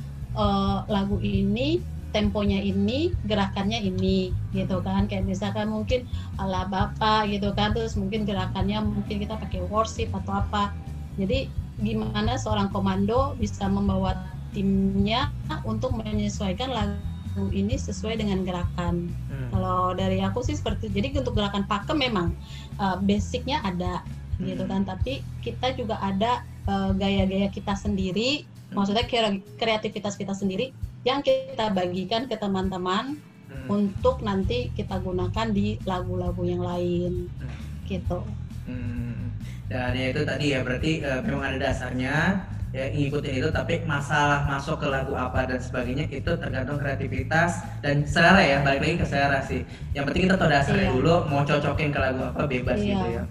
lagu ini, temponya ini, gerakannya ini, gitu kan. Kayak misalkan mungkin ala Bapak gitu kan, terus mungkin gerakannya mungkin kita pakai worship atau apa. Jadi gimana seorang komando bisa membawa timnya untuk menyesuaikan lagu ini sesuai dengan gerakan. Kalau dari aku sih seperti itu. Jadi untuk gerakan pakem memang basicnya ada gitu kan, tapi kita juga ada gaya-gaya kita sendiri, maksudnya kreativitas kita sendiri yang kita bagikan ke teman-teman untuk nanti kita gunakan di lagu-lagu yang lain gitu. Dan ya itu tadi ya, berarti memang ada dasarnya ya, ngikutin itu, tapi masalah masuk ke lagu apa dan sebagainya itu tergantung kreativitas dan selera ya, balik lagi ke selera sih. Yang penting kita tahu dasarnya dulu, mau cocokin ke lagu apa bebas gitu ya.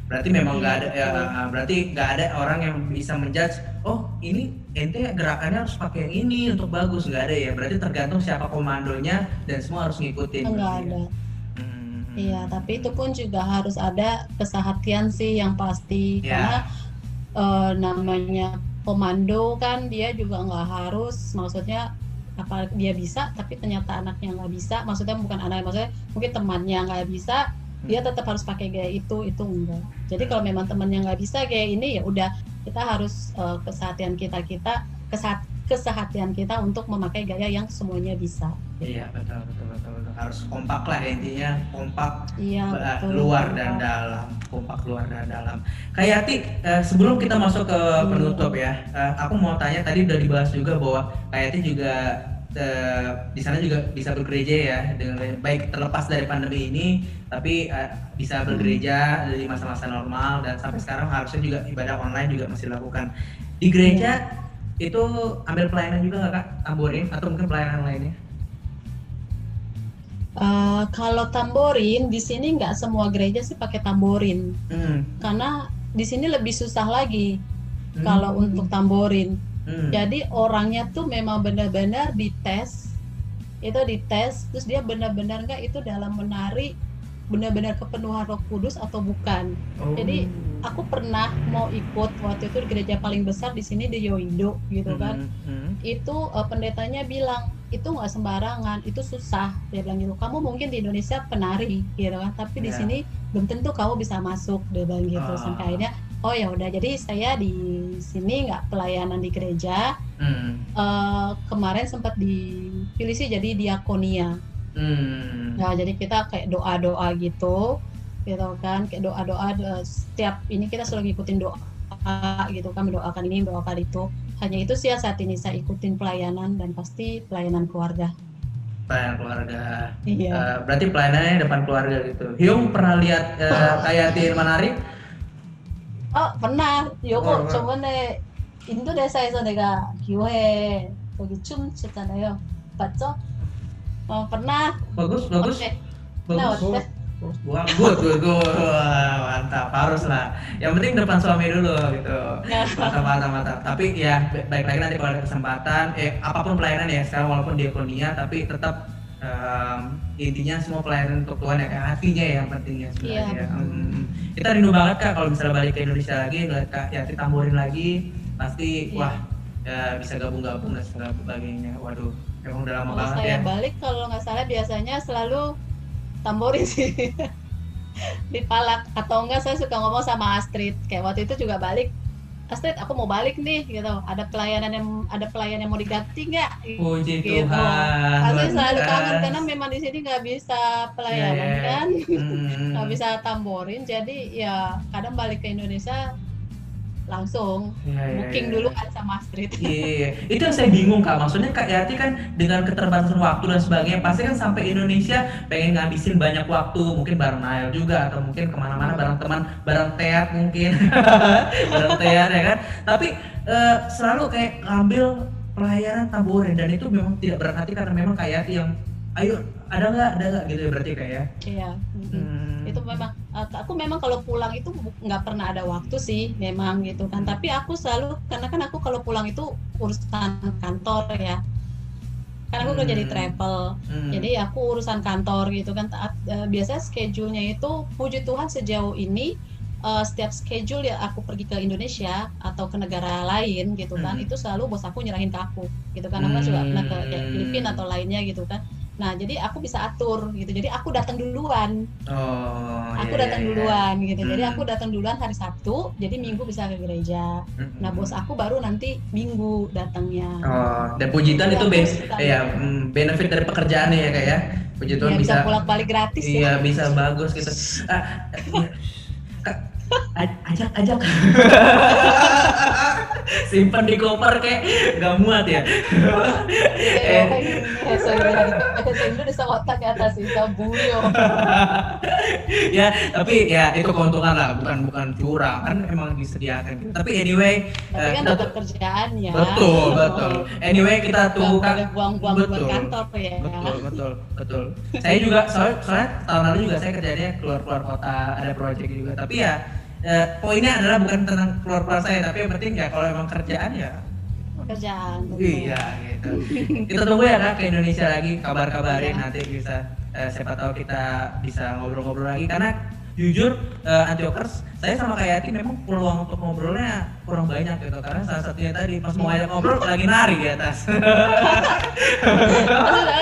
Berarti memang nggak ada ya, berarti nggak ada orang yang bisa menjudge, oh ini ente gerakannya harus pakai yang ini untuk bagus, nggak ada ya. Berarti tergantung siapa komandonya dan semua harus ngikutin. Nggak ada. Iya, tapi itu pun juga harus ada kesehatian sih yang pasti, karena namanya komando kan dia juga nggak harus, maksudnya apa dia bisa tapi ternyata anaknya nggak bisa, maksudnya bukan anak, maksudnya mungkin temannya nggak bisa, dia tetap harus pakai gaya itu enggak. Jadi kalau memang temannya nggak bisa kayak ini, ya udah kita harus kesehatian kita untuk memakai gaya yang semuanya bisa. Iya, betul. Harus kompak lah intinya, kompak. Iya, luar dan dalam, kompak luar dan dalam. Kayak Yati, sebelum kita masuk ke penutup ya, aku mau tanya, tadi udah dibahas juga bahwa Kak Yati juga di sana juga bisa bergereja ya, dengan baik terlepas dari pandemi ini, tapi bisa bergereja dari masa-masa normal, dan sampai sekarang harusnya juga ibadah online juga masih dilakukan. Di gereja itu ambil pelayanan juga nggak Kak, tamborin atau mungkin pelayanan lainnya? Kalau tamborin di sini nggak semua gereja sih pakai tamborin, karena di sini lebih susah lagi kalau untuk tamborin. Jadi orangnya tuh memang benar-benar dites, terus dia benar-benar nggak itu dalam menari benar-benar kepenuhan Roh Kudus atau bukan. Jadi aku pernah mau ikut waktu itu di gereja paling besar di sini di Yoido gitu kan. Itu pendetanya bilang itu nggak sembarangan, itu susah. Dia bilang gitu, kamu mungkin di Indonesia penari gitu kan, tapi di sini belum tentu kamu bisa masuk, dia bilang gitu. Sampai akhirnya oh ya udah, jadi saya di sini nggak pelayanan di gereja. Kemarin sempat dipilih sih jadi diakonia. Nah jadi kita kayak doa-doa gitu kan, kayak doa-doa setiap ini kita selalu ngikutin doa gitu kan, mendoakan ini, mendoakan itu. Hanya itu sih ya saat ini saya ikutin pelayanan, dan pasti pelayanan keluarga. Pelayanan keluarga. Iya. Berarti pelayanannya depan keluarga gitu. Hyung pernah lihat kayak di menari? pernah. 요거 저번에 인도네시아에서 내가 교회 여기 춤 췄잖아요. 봤죠? pernah. Bagus. 어때? Nah, Bagus. 어때? Wah, good. Mantap, harus lah. Yang penting depan suami dulu gitu. Mantap. Tapi ya baik lagi nanti kalau ada kesempatan, apapun pelayanan ya, sekarang walaupun diakonia, tapi tetap intinya semua pelayanan untuk Tuhan ya, kayak hatinya ya yang pentingnya sebenarnya. Kita rindu banget Kak kalau misalnya balik ke Indonesia lagi, ngeliat Kak Yati tamborin lagi, pasti wah ya, bisa gabung-gabung dan sebagainya. Waduh, emang udah lama banget ya. Kalau saya balik, kalau nggak salah biasanya selalu tamborin sih di Palak, atau enggak saya suka ngomong sama Astrid, kayak waktu itu juga balik, Astrid aku mau balik nih gitu, ada pelayan yang mau diganti nggak? Puji Gitu. Tuhan. Pasti selalu kangen karena memang di sini nggak bisa pelayanan kan, nggak bisa tamborin, jadi ya kadang balik ke Indonesia langsung booking dulu kan sama Astrid. Iya, itu yang saya bingung Kak. Maksudnya Kak Yati kan dengan keterbatasan waktu dan sebagainya, pasti kan sampai Indonesia pengen ngabisin banyak waktu, mungkin bareng Nail juga atau mungkin kemana-mana bareng teman, bareng Teat mungkin, bareng Teat ya kan. Tapi selalu kayak ngambil pelayanan Tamborin dan itu memang tidak berat hati karena memang Kak Yati yang ayo ada nggak gitu ya berarti Kak ya? Iya. Itu memang aku memang kalau pulang itu nggak pernah ada waktu sih memang gitu kan, tapi aku selalu karena kan aku kalau pulang itu urusan kantor ya, karena aku kerja di travel, jadi aku urusan kantor gitu kan. Biasanya schedule-nya itu puji Tuhan sejauh ini setiap schedule ya aku pergi ke Indonesia atau ke negara lain gitu kan, itu selalu bos aku nyerahin ke aku gitu kan. Aku kan juga pernah ke Filipina atau lainnya gitu kan. Nah, jadi aku bisa atur gitu. Jadi aku datang duluan. Aku datang duluan gitu. Jadi aku datang duluan hari Sabtu, jadi Minggu bisa ke gereja. Nah, bos aku baru nanti Minggu datangnya. Dan puji Tuhan itu benefit dari pekerjaannya ya Kak ya. Puji Tuhan bisa bolak-balik gratis ya. Iya, bisa bagus gitu. Ajak simpan di koper kayak gak muat ya. Bahasa Indonesia otak ke atas sih, buyo. Ya, tapi ya itu keuntungan lah, bukan curang kan emang disediakan gitu. Tapi anyway, kan tetap kerjaan ya. Betul. Anyway, kita tunggu Kak. Buang-buang buat kantor ya. Betul. Saya juga soalnya tahun lalu juga saya kerjanya keluar kota, ada proyek juga. Tapi ya poinnya adalah bukan tentang keluar saya, tapi yang penting ya kalau emang kerjaan ya kerjaan. Iya gitu. Kita tunggu ya Kak ke Indonesia lagi, kabarin nanti bisa siapa tahu kita bisa ngobrol-ngobrol lagi karena jujur Antiokers saya sama Kak Yati memang peluang untuk ngobrolnya kurang banyak gitu karena salah satunya tadi pas mau ajak ngobrol lagi nari di atas.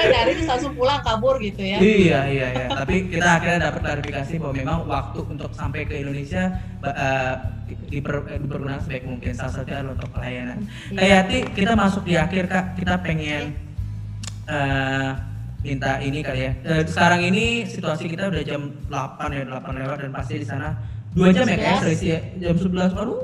Nari itu langsung pulang kabur gitu ya. Iya. Tapi kita akhirnya dapat klarifikasi bahwa memang waktu untuk sampai ke Indonesia dipergunakan sebaik mungkin. Salah satunya adalah untuk pelayanan. Kak Yati, kita masuk di akhir Kak. Kita pengen minta ini kali ya. Sekarang ini situasi kita udah jam 8 lewat dan pasti di sana 2 jam ya kayak selisih ya. Jam 11 baru.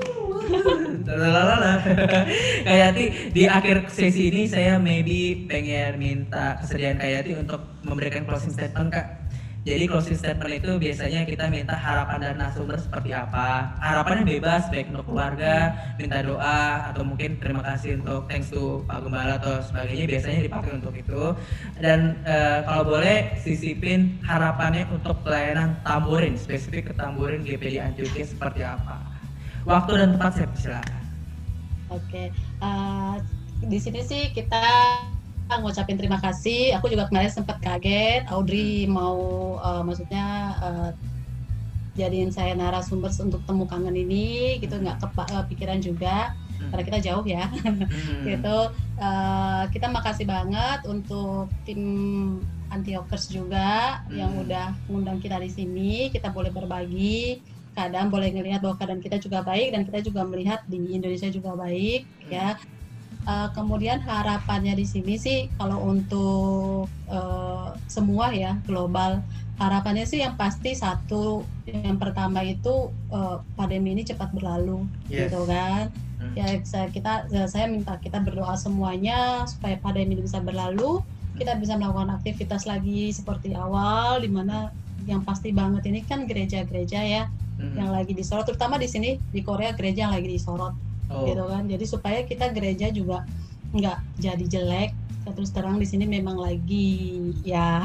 Kak Yati, di akhir sesi ini saya maybe pengen minta kesediaan Kak Yati untuk memberikan closing statement Kak. Jadi closing statement itu biasanya kita minta harapan dari narasumber seperti apa. Harapannya bebas, baik untuk keluarga, minta doa, atau mungkin terima kasih untuk thanks to Pak Gembala atau sebagainya, biasanya dipakai untuk itu. Dan kalau boleh sisipin harapannya untuk pelayanan Tamborin, spesifik ke Tamborin GPD Antioquia seperti apa. Waktu dan tempat saya persilakan. Oke, di sini sih kita ngucapin terima kasih. Aku juga kemarin sempat kaget Audrey mau maksudnya jadiin saya narasumber untuk temu kangen ini gitu, nggak kepikiran juga karena kita jauh ya. Gitu kita makasih banget untuk tim Antiokers juga yang udah ngundang kita di sini. Kita boleh berbagi, kadang boleh ngelihat bahwa keadaan kita juga baik dan kita juga melihat di Indonesia juga baik ya. Kemudian harapannya di sini sih kalau untuk semua ya global, harapannya sih yang pasti satu, yang pertama itu pandemi ini cepat berlalu, gitu kan. Ya saya minta kita berdoa semuanya supaya pandemi ini bisa berlalu, kita bisa melakukan aktivitas lagi seperti awal, dimana yang pasti banget ini kan gereja-gereja ya yang lagi disorot, terutama di sini di Korea gereja yang lagi disorot. Gitu kan, jadi supaya kita gereja juga nggak jadi jelek. Terus terang di sini memang lagi ya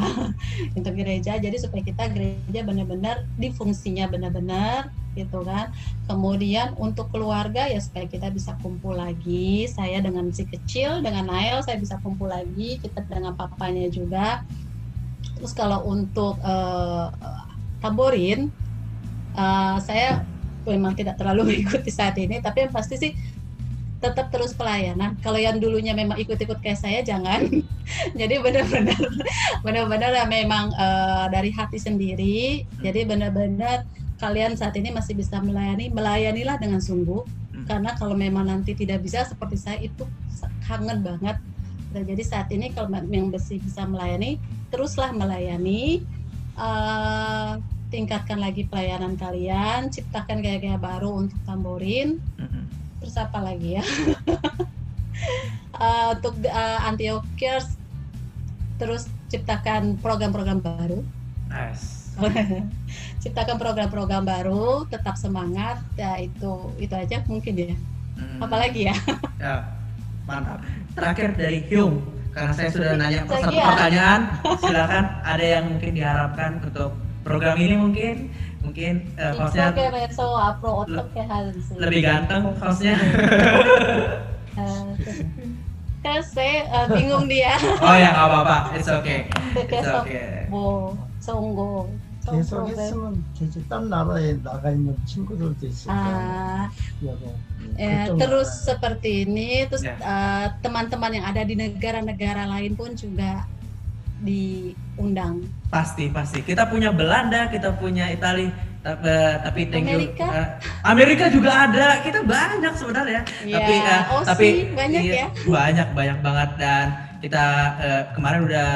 untuk gereja, jadi supaya kita gereja benar-benar di fungsinya benar-benar gitu kan. Kemudian untuk keluarga ya supaya kita bisa kumpul lagi, saya dengan si kecil dengan Nael saya bisa kumpul lagi, kita dengan papanya juga. Terus kalau untuk Tamborin saya memang tidak terlalu mengikuti saat ini, tapi yang pasti sih tetap terus pelayanan. Kalau yang dulunya memang ikut-ikut kayak saya jangan. Jadi benar-benar memang dari hati sendiri. Jadi benar-benar kalian saat ini masih bisa melayanilah dengan sungguh. Karena kalau memang nanti tidak bisa seperti saya itu kangen banget. Jadi saat ini kalau yang masih bisa melayani, teruslah melayani. Tingkatkan lagi pelayanan kalian, ciptakan gaya-gaya baru untuk Tamborin. terus apa lagi ya? Untuk Antiochiers terus ciptakan program-program baru. Nice. Ciptakan program-program baru, tetap semangat. Ya itu aja mungkin ya. Apalagi ya? Ya, mantap. Terakhir dari Hyung, karena saya sudah nanya satu pertanyaan, silakan ada yang mungkin diharapkan untuk program ini mungkin hostnya lebih ganteng hostnya. Saya bingung dia. Oh ya nggak apa-apa, it's okay. It's okay. 계속 했으면 되지. 딴 나라에 나가 있는 친구들도 있을 거예요. Terus seperti ini, terus teman-teman yang ada di negara-negara lain pun juga diundang. Pasti. Kita punya Belanda, kita punya Italia, tapi thank you. Amerika juga ada, kita banyak sebenarnya. Ya, tapi banyak ya. Banyak banget, dan kita kemarin udah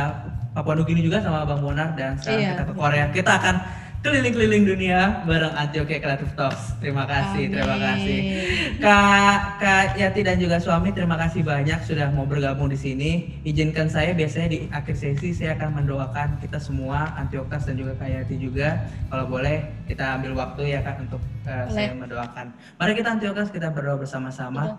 Papua Nugini juga sama Bang Bonar, dan sekarang kita ke Korea. Kita akan keliling-keliling dunia bareng Antioquia Creative Talks. Terima kasih. Kak Yati dan juga suami, terima kasih banyak sudah mau bergabung di sini. Izinkan saya, biasanya di akhir sesi saya akan mendoakan kita semua, Antioquia dan juga Kak Yati juga. Kalau boleh kita ambil waktu ya Kak untuk saya mendoakan. Mari kita Antioquia, kita berdoa bersama-sama.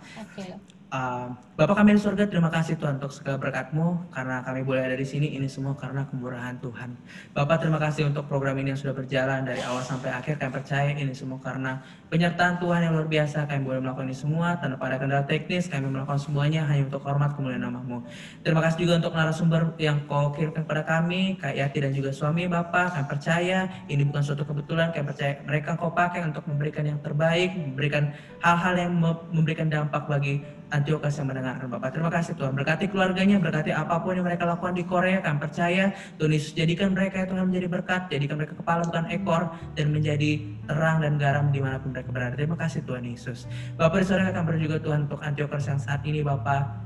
Bapak kami di surga, terima kasih Tuhan untuk segala berkat-Mu, karena kami boleh ada di sini, ini semua karena kemurahan Tuhan. Bapak terima kasih untuk program ini yang sudah berjalan dari awal sampai akhir. Kami percaya ini semua karena penyertaan Tuhan yang luar biasa. Kami boleh melakukan ini semua tanpa ada kendala teknis. Kami melakukan semuanya hanya untuk hormat kemuliaan nama-Mu. Terima kasih juga untuk narasumber yang Kau kirimkan kepada kami, Kak Yati dan juga suami Bapak. Kami percaya ini bukan suatu kebetulan. Kami percaya mereka Kau pakai untuk memberikan yang terbaik, memberikan hal-hal yang memberikan dampak bagi Antioquia yang mendengarkan Bapak. Terima kasih Tuhan, berkati keluarganya, berkati apapun yang mereka lakukan di Korea. Kami percaya Tuhan Yesus jadikan mereka Tuhan menjadi berkat, jadikan mereka kepala bukan ekor, dan menjadi terang dan garam dimanapun mereka berada. Terima kasih Tuhan Yesus. Bapak di sore kami berdoa juga Tuhan untuk Antioquia yang saat ini Bapak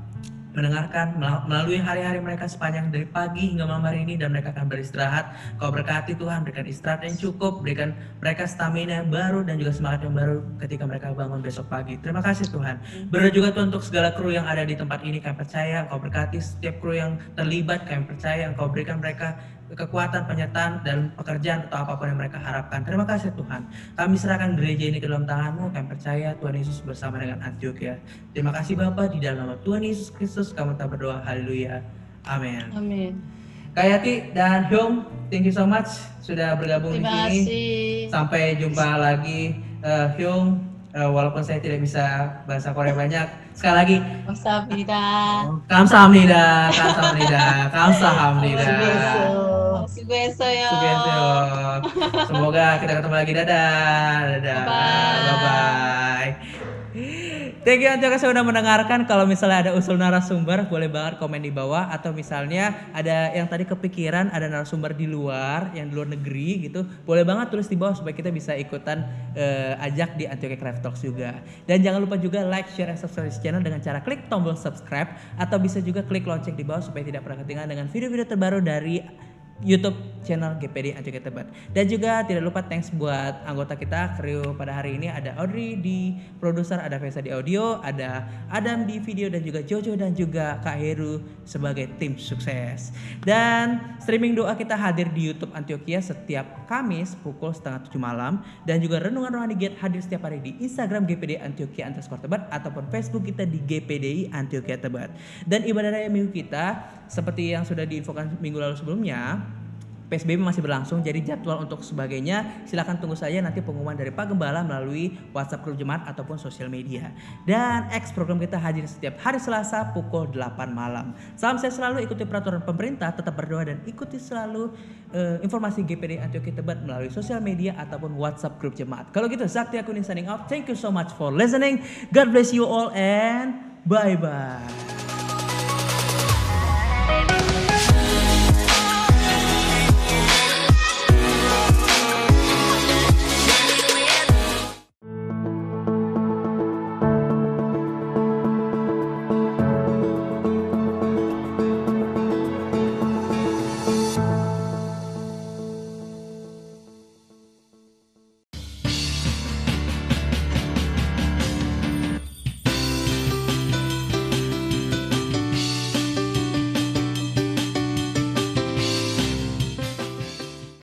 mendengarkan melalui hari-hari mereka sepanjang dari pagi hingga malam hari ini, dan mereka akan beristirahat. Kau berkati Tuhan, berikan istirahat yang cukup, berikan mereka stamina yang baru dan juga semangat yang baru ketika mereka bangun besok pagi. Terima kasih Tuhan. Berdoa juga Tuhan untuk segala kru yang ada di tempat ini. Kami percaya Kau berkati setiap kru yang terlibat. Kami percaya Kau berikan mereka kekuatan, penyertaan, dan pekerjaan atau apapun yang mereka harapkan. Terima kasih Tuhan. Kami serahkan gereja ini ke dalam tangan-Mu. Kami percaya Tuhan Yesus bersama dengan Antioquia. Terima kasih Bapa, di dalam nama Tuhan Yesus Kristus kami tak berdoa. Haleluya. Amin. Amin. Kak Yati dan Hyung, thank you so much sudah bergabung di sini. Sampai jumpa lagi. Hyung, walaupun saya tidak bisa bahasa Korea banyak, sekali lagi 감사합니다. Sugeseyo. Semoga kita ketemu lagi. Dadah. Bye. Thank you Antioquia sudah mendengarkan. Kalau misalnya ada usul narasumber, boleh banget komen di bawah. Atau misalnya ada yang tadi kepikiran ada narasumber di luar, yang di luar negeri gitu, boleh banget tulis di bawah supaya kita bisa ikutan ajak di Antioquia Creative Talks juga. Dan jangan lupa juga like, share, dan subscribe channel dengan cara klik tombol subscribe, atau bisa juga klik lonceng di bawah supaya tidak pernah ketinggalan dengan video-video terbaru dari YouTube channel GPD Antioquia Tebet. Dan juga tidak lupa thanks buat anggota kita kru pada hari ini. Ada Audrey di produser, ada Vesa di audio, ada Adam di video, dan juga Jojo dan juga Kak Heru sebagai tim sukses. Dan streaming doa kita hadir di YouTube Antioquia setiap Kamis pukul 6:30 malam, dan juga renungan rohani Get hadir setiap hari di Instagram GPD Antioquia _Tebet ataupun Facebook kita di GPDI Antioquia Tebet. Dan ibadah raya minggu kita seperti yang sudah diinfokan minggu lalu sebelumnya, PSBB masih berlangsung, jadi jadwal untuk sebagainya silakan tunggu saja nanti pengumuman dari Pak Gembala melalui WhatsApp grup jemaat ataupun sosial media. Dan program kita hadir setiap hari Selasa pukul 8 malam. Salam sehat selalu, ikuti peraturan pemerintah, tetap berdoa, dan ikuti selalu informasi GPD Antioquia Tebet melalui sosial media ataupun WhatsApp grup jemaat. Kalau gitu, Sakti Akunin signing off. Thank you so much for listening. God bless you all and bye-bye.